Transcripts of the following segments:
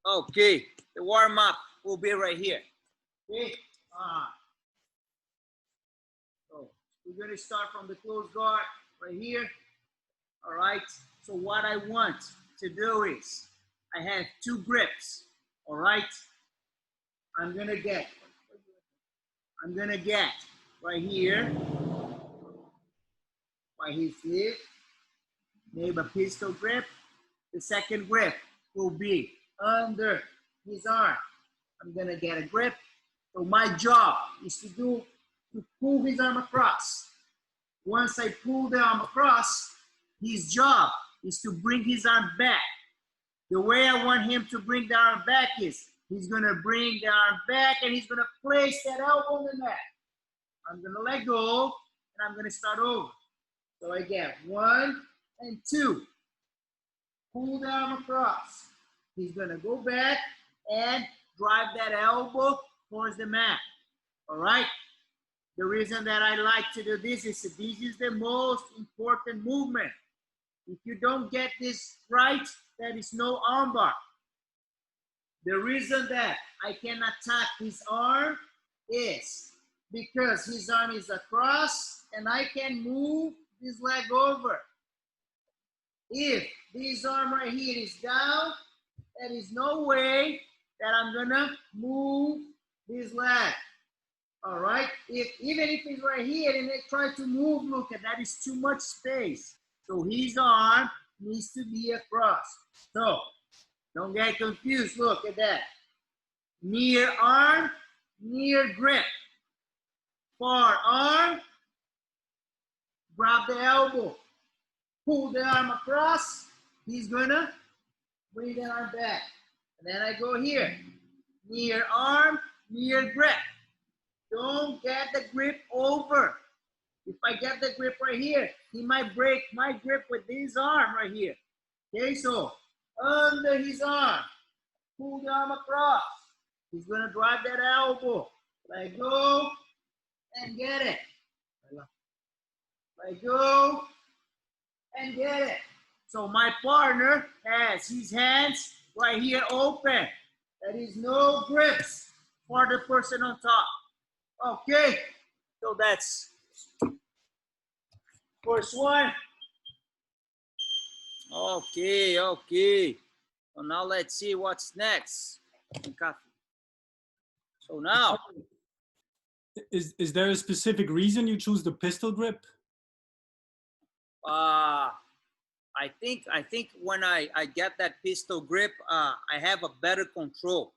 Okay, the warm-up will be right here. Okay, so we're going to start from the closed guard right here. All right, so what I want to do is I have 2 grips. All right, I'm gonna get right here by his hip, maybe a pistol grip. The second grip will be under his arm. I'm gonna get a grip. So my job is to pull his arm across. Once I pull the arm across, his job is to bring his arm back. The way I want him to bring the arm back is he's gonna bring the arm back and he's gonna place that elbow on the mat. I'm gonna let go and I'm gonna start over. So I get 1 and 2. Pull the arm across. He's gonna go back and drive that elbow towards the mat. All right? The reason that I like to do this is the most important movement. If you don't get this right, there is no armbar. The reason that I can attack his arm is because his arm is across and I can move this leg over. If this arm right here is down, there is no way that I'm gonna move this leg. All right, even if it's right here and they try to move, look at that, is too much space. So his arm needs to be across. So don't get confused. Look at that. Near arm, near grip. Far arm, grab the elbow. Pull the arm across. He's gonna bring the arm back. And then I go here. Near arm, near grip. Don't get the grip over. If I get the grip right here, he might break my grip with this arm right here. Okay, so under his arm, pull the arm across. He's gonna drive that elbow. Let go and get it. Let go and get it. So my partner has his hands right here open. There is no grips for the person on top. Okay, so that's first one. Okay, okay. So now let's see what's next. So now, is there a specific reason you choose the pistol grip? I think when I get that pistol grip, I have a better control.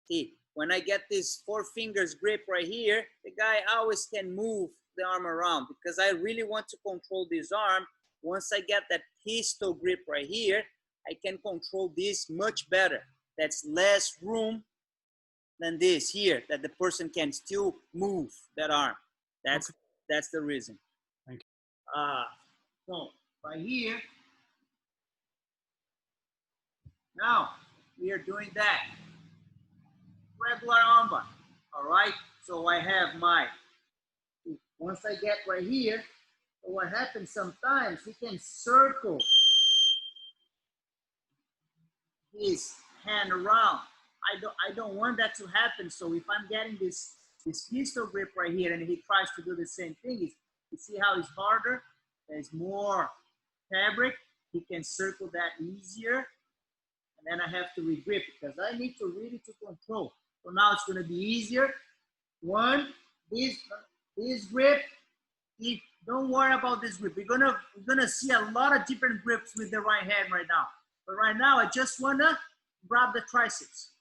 See, when I get this 4 fingers grip right here, the guy always can move the arm around because I really want to control this arm. Once I get that pistol grip right here, I can control this much better. That's less room than this here, that the person can still move that arm. That's the reason. Thank you. So right here, now we are doing that regular armbar. All right, so I have my, once I get right here, so what happens sometimes, he can circle his hand around. I don't want that to happen. So if I'm getting this pistol grip right here and he tries to do the same thing, you see how it's harder? There's more fabric. He can circle that easier. And then I have to regrip because I need to really control. So now it's going to be easier. One, this grip. Don't worry about this grip. We're gonna see a lot of different grips with the right hand right now. But right now, I just wanna grab the triceps.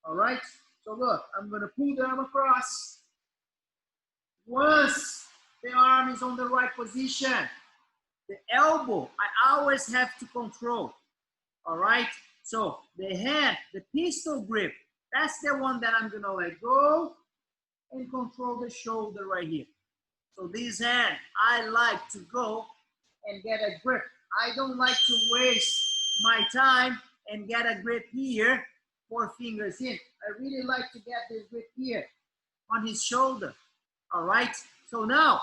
All right. So look, I'm gonna pull the arm across. Once the arm is on the right position, the elbow I always have to control. All right. So the hand, the pistol grip, that's the one that I'm gonna let go and control the shoulder right here. So this hand, I like to go and get a grip. I don't like to waste my time and get a grip here, 4 fingers in. I really like to get this grip here on his shoulder. All right. So now,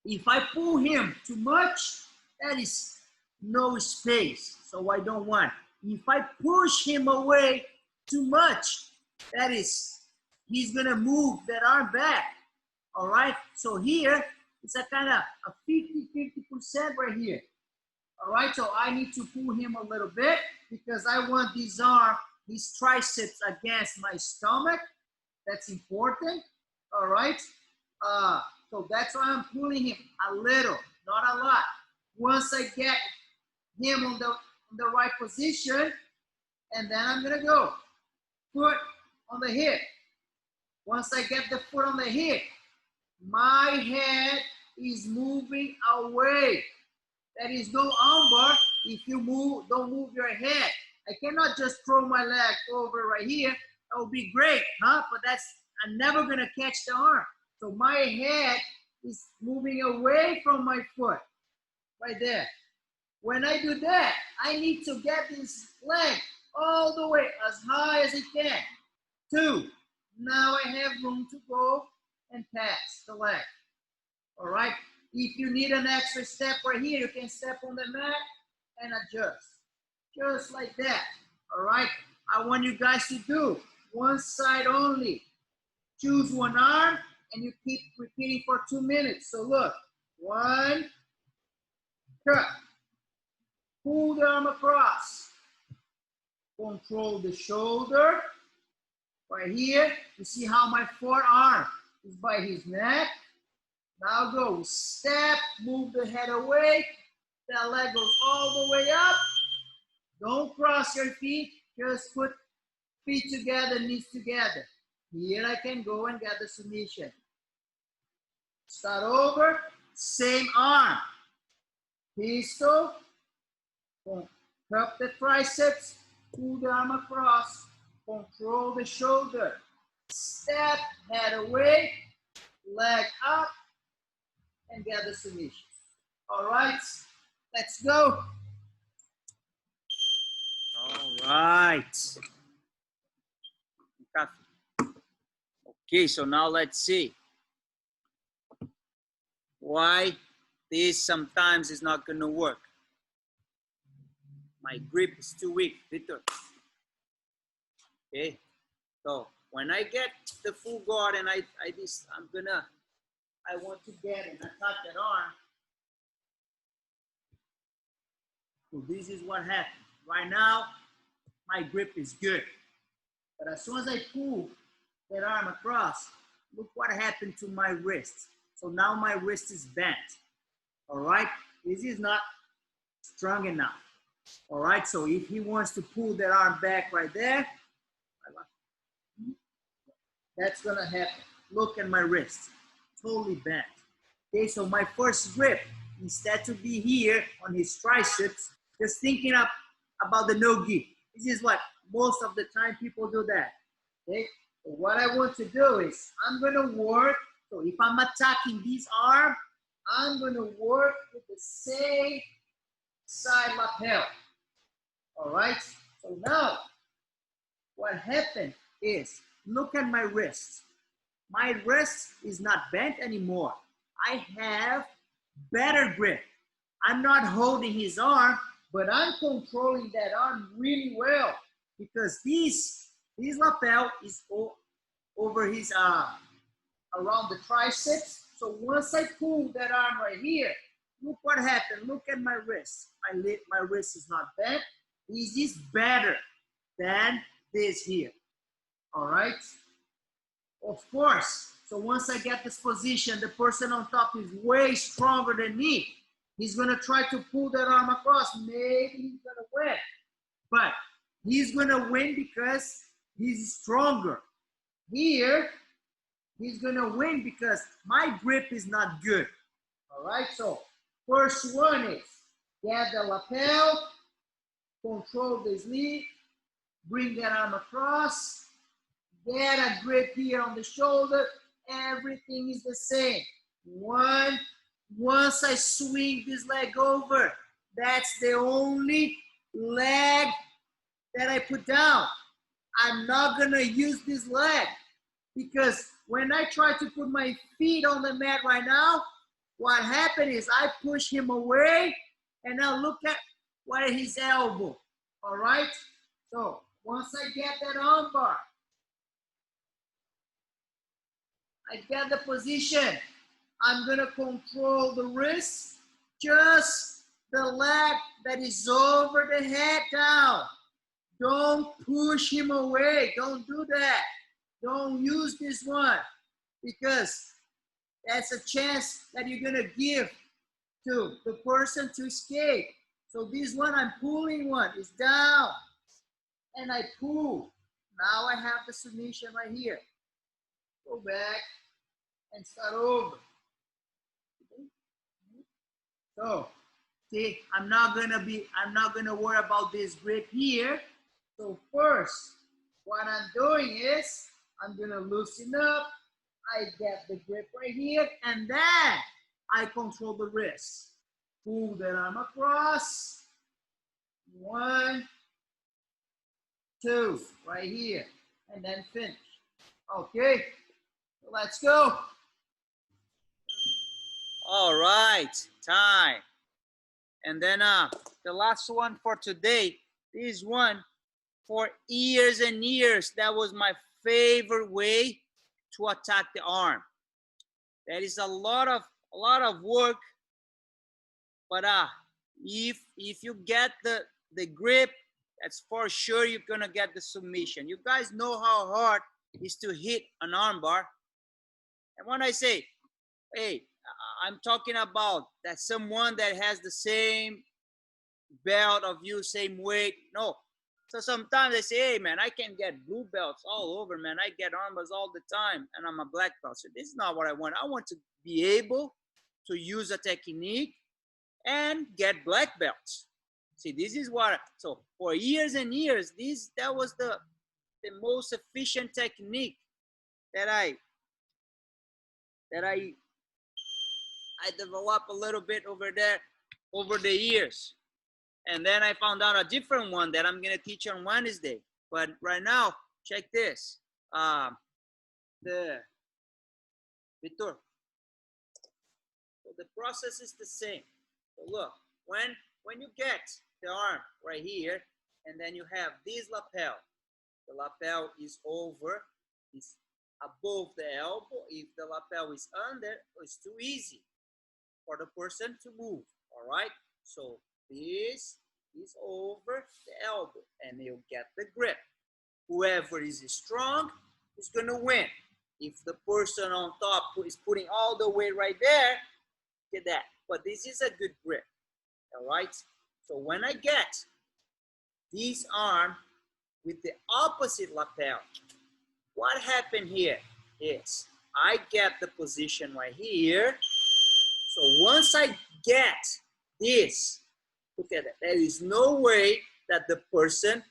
if I pull him too much, that is no space. So I don't want. If I push him away too much, that is, he's gonna move that arm back. All right, so here it's a kind of a 50% right here. All right, so I need to pull him a little bit because I want this arm, these triceps against my stomach. That's important. All right, so that's why I'm pulling him a little, not a lot. Once I get him on the right position, and then I'm gonna go foot on the hip. Once I get the foot on the hip, my head is moving away. That is no armbar if you don't move your head. I cannot just throw my leg over right here. That would be great, huh? But I'm never gonna catch the arm. So my head is moving away from my foot, right there. When I do that, I need to get this leg all the way as high as I can. 2, now I have room to go and pass the leg. All right, if you need an extra step right here, you can step on the mat and adjust, just like that. All right, I want you guys to do one side only. Choose one arm and you keep repeating for 2 minutes. So look, 1, cut, pull the arm across, control the shoulder. Right here, you see how my forearm is by his neck. Now go, step, move the head away. That leg goes all the way up. Don't cross your feet, just put feet together, knees together. Here I can go and get the submission. Start over, same arm. Pistol, cup the triceps, pull the arm across, control the shoulder. Step, head away, leg up, and get the submission. All right, let's go. All right. Okay, so now let's see why this sometimes is not going to work. My grip is too weak, Victor. Okay, so when I get the full guard and I want to get and attack that arm. So this is what happens. Right now, my grip is good. But as soon as I pull that arm across, look what happened to my wrist. So now my wrist is bent. All right, this is not strong enough. All right, so if he wants to pull that arm back right there, that's gonna happen. Look at my wrist, totally bent. Okay, so my first grip, instead to be here on his triceps, just thinking about the no-gi. This is what most of the time people do that. Okay, so what I want to do is I'm gonna work. So if I'm attacking this arm, I'm gonna work with the same side lapel. All right, so now what happened is, look at my wrist. My wrist is not bent anymore. I have better grip. I'm not holding his arm, but I'm controlling that arm really well because this lapel is over his around the triceps. So once I pull that arm right here, look what happened. Look at my wrist. My wrist is not bent. This is better than this here. All right. Of course. So once I get this position, the person on top is way stronger than me. He's gonna try to pull that arm across. Maybe he's gonna win, but he's gonna win because he's stronger. Here, he's gonna win because my grip is not good. All right. So first one is get the lapel, control the sleeve, bring that arm across, get a grip here on the shoulder. Everything is the same. Once I swing this leg over, that's the only leg that I put down. I'm not gonna use this leg because when I try to put my feet on the mat right now, what happened is I push him away and now look at what is his elbow. All right? So once I get that arm bar, I get the position, I'm gonna control the wrist, just the leg that is over the head down. Don't push him away, don't do that. Don't use this one because that's a chance that you're gonna give to the person to escape. So this one, I'm pulling one, is down, and I pull. Now I have the submission right here. Go back and start over. So, see, I'm not gonna worry about this grip here. So first, what I'm doing is, I'm gonna loosen up, I get the grip right here, and then I control the wrist. Pull the arm across. 1, 2, right here, and then finish. Okay, so let's go. All right, time. And then the last one for today, this one, for years and years, that was my favorite way to attack the arm. That is a lot of work, but if you get the grip, that's for sure you're gonna get the submission. You guys know how hard it is to hit an armbar. And when I say, hey, I'm talking about that someone that has the same belt of you, same weight. No. So sometimes they say, hey man, I can get blue belts all over, man. I get armbars all the time and I'm a black belt. So this is not what I want. I want to be able to use a technique and get black belts. See, this is what, so for years and years, that was the most efficient technique that I developed a little bit over there over the years. And then I found out a different one that I'm gonna teach on Wednesday. But right now, check this. Vitor. So the process is the same. So look, when you get the arm right here, and then you have this lapel. The lapel is above the elbow. If the lapel is under, it's too easy for the person to move. All right. So this is over the elbow, and you get the grip. Whoever is strong is gonna win. If the person on top is putting all the weight right there, get that. But this is a good grip. All right. So when I get this arm with the opposite lapel, what happened here is I get the position right here. So once I get this, look at that. There is no way that the person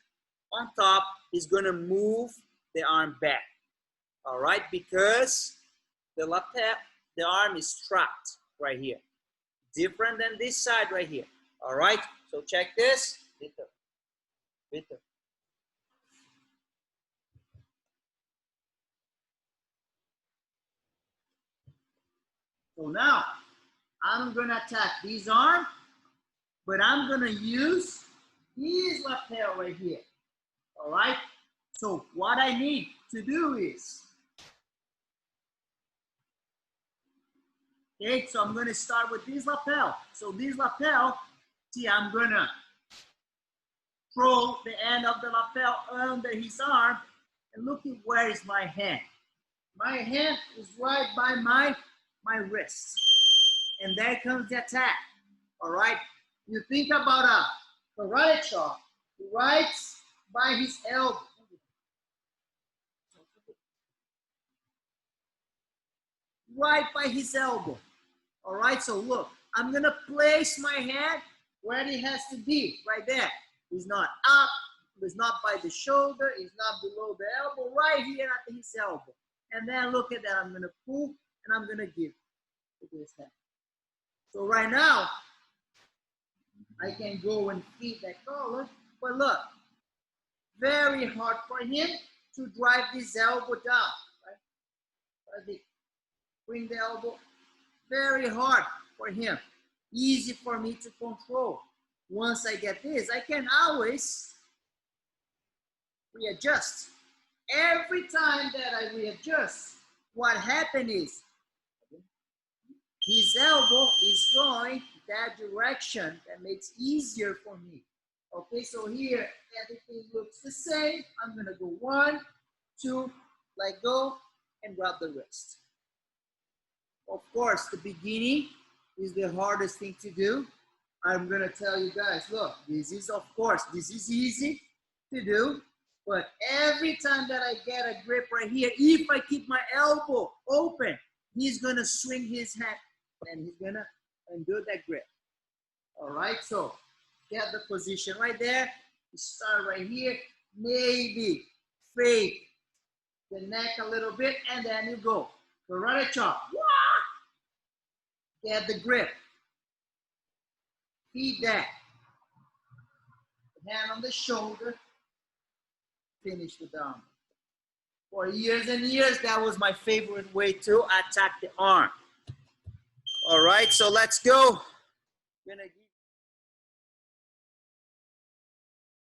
on top is going to move the arm back. All right, because the lapel, the arm is trapped right here. Different than this side right here. All right, so check this. Bitter. So now I'm gonna attack this arm, but I'm gonna use this lapel right here. All right. So what I need to do is, okay. So I'm gonna start with this lapel. So this lapel, see, I'm gonna throw the end of the lapel under his arm, and look at where is my hand. My hand is right by my wrist. And there comes the attack. All right. You think about a karate chop, right by his elbow. Right by his elbow. All right. So look, I'm going to place my hand where it has to be, right there. He's not up. He's not by the shoulder. He's not below the elbow. Right here at his elbow. And then look at that. I'm going to pull and I'm going to give. Look at this hand. So right now, I can go and feed that collar. But look, very hard for him to drive this elbow down. Right? Bring the elbow. Very hard for him. Easy for me to control. Once I get this, I can always readjust. Every time that I readjust, what happened is his elbow is going that direction. That makes easier for me. Okay, so here everything looks the same. I'm gonna go 1, 2, let go, and grab the wrist. Of course, the beginning is the hardest thing to do. I'm gonna tell you guys, look, this is, of course, this is easy to do, but every time that I get a grip right here, if I keep my elbow open, he's gonna swing his hand and he's gonna undo that grip. All right, so get the position right there. You start right here, maybe fake the neck a little bit, and then you go. Karate chop. Get the grip. Feed that. Hand on the shoulder. Finish the down. For years and years, that was my favorite way to attack the arm. All right, so let's go. Gonna